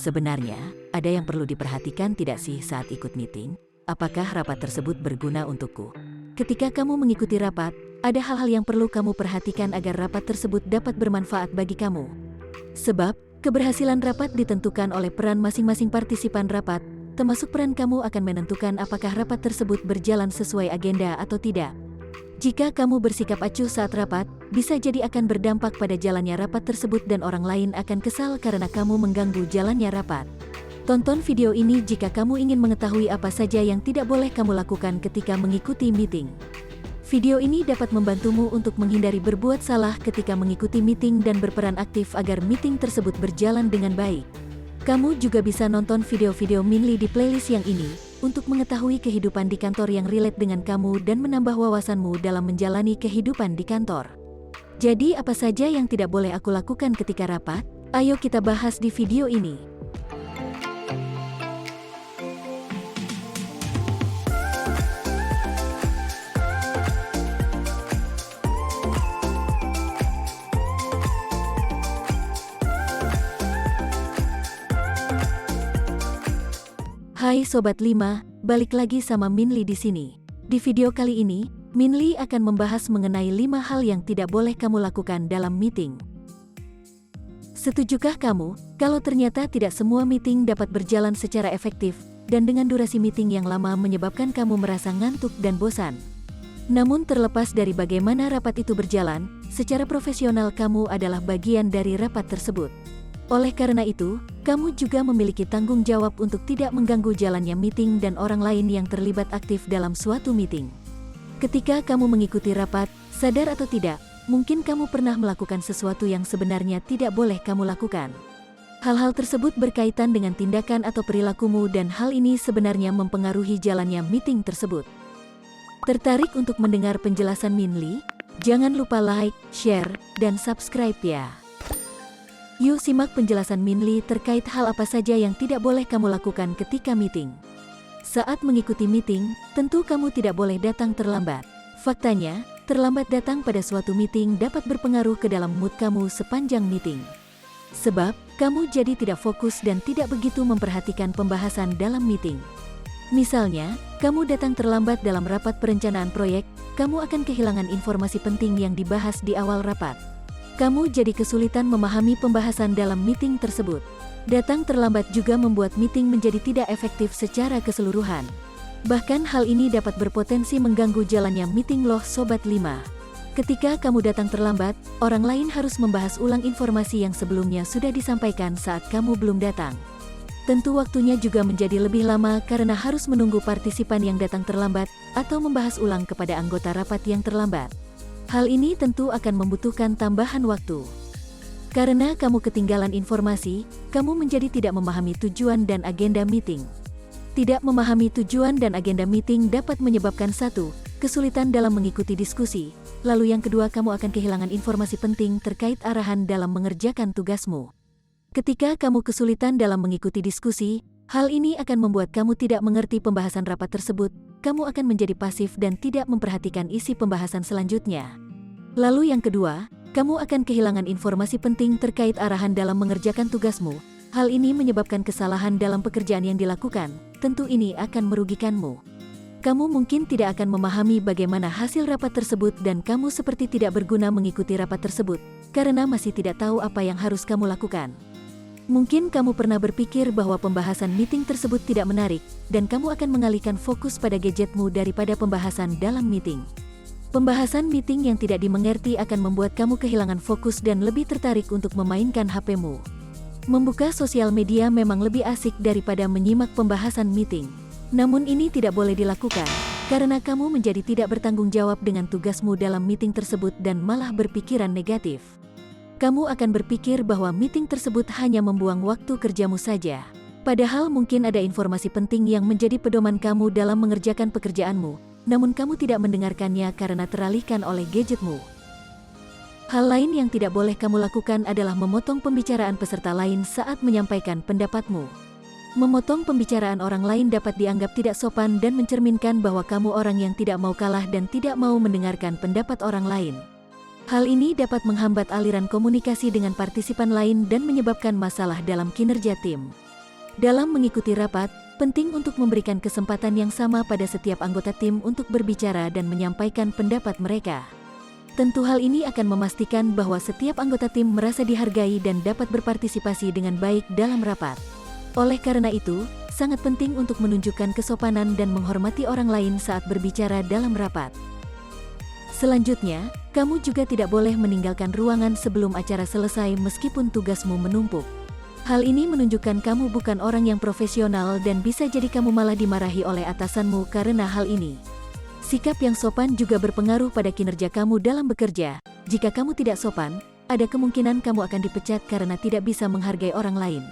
Sebenarnya, ada yang perlu diperhatikan tidak sih saat ikut meeting? Apakah rapat tersebut berguna untukku? Ketika kamu mengikuti rapat, ada hal-hal yang perlu kamu perhatikan agar rapat tersebut dapat bermanfaat bagi kamu. Sebab, keberhasilan rapat ditentukan oleh peran masing-masing partisipan rapat, termasuk peran kamu akan menentukan apakah rapat tersebut berjalan sesuai agenda atau tidak. Jika kamu bersikap acuh saat rapat, bisa jadi akan berdampak pada jalannya rapat tersebut dan orang lain akan kesal karena kamu mengganggu jalannya rapat. Tonton video ini jika kamu ingin mengetahui apa saja yang tidak boleh kamu lakukan ketika mengikuti meeting. Video ini dapat membantumu untuk menghindari berbuat salah ketika mengikuti meeting dan berperan aktif agar meeting tersebut berjalan dengan baik. Kamu juga bisa nonton video-video Minli di playlist yang ini, untuk mengetahui kehidupan di kantor yang relate dengan kamu dan menambah wawasanmu dalam menjalani kehidupan di kantor. Jadi apa saja yang tidak boleh aku lakukan ketika rapat? Ayo kita bahas di video ini. Hai Sobat 5, balik lagi sama Minli di sini. Di video kali ini, Minli akan membahas mengenai 5 hal yang tidak boleh kamu lakukan dalam meeting. Setujukah kamu, kalau ternyata tidak semua meeting dapat berjalan secara efektif, dan dengan durasi meeting yang lama menyebabkan kamu merasa ngantuk dan bosan? Namun terlepas dari bagaimana rapat itu berjalan, secara profesional kamu adalah bagian dari rapat tersebut. Oleh karena itu, kamu juga memiliki tanggung jawab untuk tidak mengganggu jalannya meeting dan orang lain yang terlibat aktif dalam suatu meeting. Ketika kamu mengikuti rapat, sadar atau tidak, mungkin kamu pernah melakukan sesuatu yang sebenarnya tidak boleh kamu lakukan. Hal-hal tersebut berkaitan dengan tindakan atau perilakumu dan hal ini sebenarnya mempengaruhi jalannya meeting tersebut. Tertarik untuk mendengar penjelasan Minli? Jangan lupa like, share, dan subscribe ya. Yuk simak penjelasan Minli terkait hal apa saja yang tidak boleh kamu lakukan ketika meeting. Saat mengikuti meeting, tentu kamu tidak boleh datang terlambat. Faktanya, terlambat datang pada suatu meeting dapat berpengaruh ke dalam mood kamu sepanjang meeting. Sebab, kamu jadi tidak fokus dan tidak begitu memperhatikan pembahasan dalam meeting. Misalnya, kamu datang terlambat dalam rapat perencanaan proyek, kamu akan kehilangan informasi penting yang dibahas di awal rapat. Kamu jadi kesulitan memahami pembahasan dalam meeting tersebut. Datang terlambat juga membuat meeting menjadi tidak efektif secara keseluruhan. Bahkan hal ini dapat berpotensi mengganggu jalannya meeting loh Sobat 5. Ketika kamu datang terlambat, orang lain harus membahas ulang informasi yang sebelumnya sudah disampaikan saat kamu belum datang. Tentu waktunya juga menjadi lebih lama karena harus menunggu partisipan yang datang terlambat atau membahas ulang kepada anggota rapat yang terlambat. Hal ini tentu akan membutuhkan tambahan waktu. Karena kamu ketinggalan informasi, kamu menjadi tidak memahami tujuan dan agenda meeting. Tidak memahami tujuan dan agenda meeting dapat menyebabkan 1. Kesulitan dalam mengikuti diskusi. Lalu yang kedua, kamu akan kehilangan informasi penting terkait arahan dalam mengerjakan tugasmu. Ketika kamu kesulitan dalam mengikuti diskusi, hal ini akan membuat kamu tidak mengerti pembahasan rapat tersebut. Kamu akan menjadi pasif dan tidak memperhatikan isi pembahasan selanjutnya. Lalu yang kedua, kamu akan kehilangan informasi penting terkait arahan dalam mengerjakan tugasmu. Hal ini menyebabkan kesalahan dalam pekerjaan yang dilakukan, tentu ini akan merugikanmu. Kamu mungkin tidak akan memahami bagaimana hasil rapat tersebut dan kamu seperti tidak berguna mengikuti rapat tersebut, karena masih tidak tahu apa yang harus kamu lakukan. Mungkin kamu pernah berpikir bahwa pembahasan meeting tersebut tidak menarik, dan kamu akan mengalihkan fokus pada gadgetmu daripada pembahasan dalam meeting. Pembahasan meeting yang tidak dimengerti akan membuat kamu kehilangan fokus dan lebih tertarik untuk memainkan HP-mu. Membuka sosial media memang lebih asik daripada menyimak pembahasan meeting. Namun ini tidak boleh dilakukan, karena kamu menjadi tidak bertanggung jawab dengan tugasmu dalam meeting tersebut dan malah berpikiran negatif. Kamu akan berpikir bahwa meeting tersebut hanya membuang waktu kerjamu saja. Padahal mungkin ada informasi penting yang menjadi pedoman kamu dalam mengerjakan pekerjaanmu, namun kamu tidak mendengarkannya karena teralihkan oleh gadgetmu. Hal lain yang tidak boleh kamu lakukan adalah memotong pembicaraan peserta lain saat menyampaikan pendapatmu. Memotong pembicaraan orang lain dapat dianggap tidak sopan dan mencerminkan bahwa kamu orang yang tidak mau kalah dan tidak mau mendengarkan pendapat orang lain. Hal ini dapat menghambat aliran komunikasi dengan partisipan lain dan menyebabkan masalah dalam kinerja tim. Dalam mengikuti rapat, penting untuk memberikan kesempatan yang sama pada setiap anggota tim untuk berbicara dan menyampaikan pendapat mereka. Tentu hal ini akan memastikan bahwa setiap anggota tim merasa dihargai dan dapat berpartisipasi dengan baik dalam rapat. Oleh karena itu, sangat penting untuk menunjukkan kesopanan dan menghormati orang lain saat berbicara dalam rapat. Selanjutnya, kamu juga tidak boleh meninggalkan ruangan sebelum acara selesai meskipun tugasmu menumpuk. Hal ini menunjukkan kamu bukan orang yang profesional dan bisa jadi kamu malah dimarahi oleh atasanmu karena hal ini. Sikap yang sopan juga berpengaruh pada kinerja kamu dalam bekerja. Jika kamu tidak sopan, ada kemungkinan kamu akan dipecat karena tidak bisa menghargai orang lain.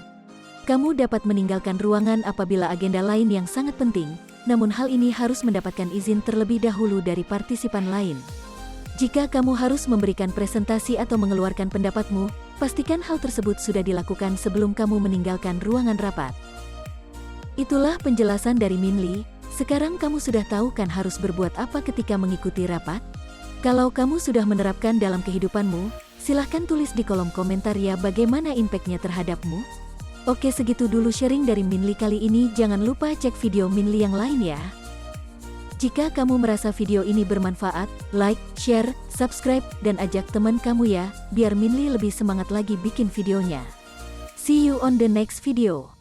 Kamu dapat meninggalkan ruangan apabila agenda lain yang sangat penting, namun hal ini harus mendapatkan izin terlebih dahulu dari partisipan lain. Jika kamu harus memberikan presentasi atau mengeluarkan pendapatmu, pastikan hal tersebut sudah dilakukan sebelum kamu meninggalkan ruangan rapat. Itulah penjelasan dari Min Lee. Sekarang kamu sudah tahu kan harus berbuat apa ketika mengikuti rapat? Kalau kamu sudah menerapkan dalam kehidupanmu, silahkan tulis di kolom komentar ya bagaimana impact-nya terhadapmu. Oke, segitu dulu sharing dari Min Lee kali ini. Jangan lupa cek video Min Lee yang lain ya. Jika kamu merasa video ini bermanfaat, like, share, subscribe, dan ajak teman kamu ya, biar Min Lee lebih semangat lagi bikin videonya. See you on the next video.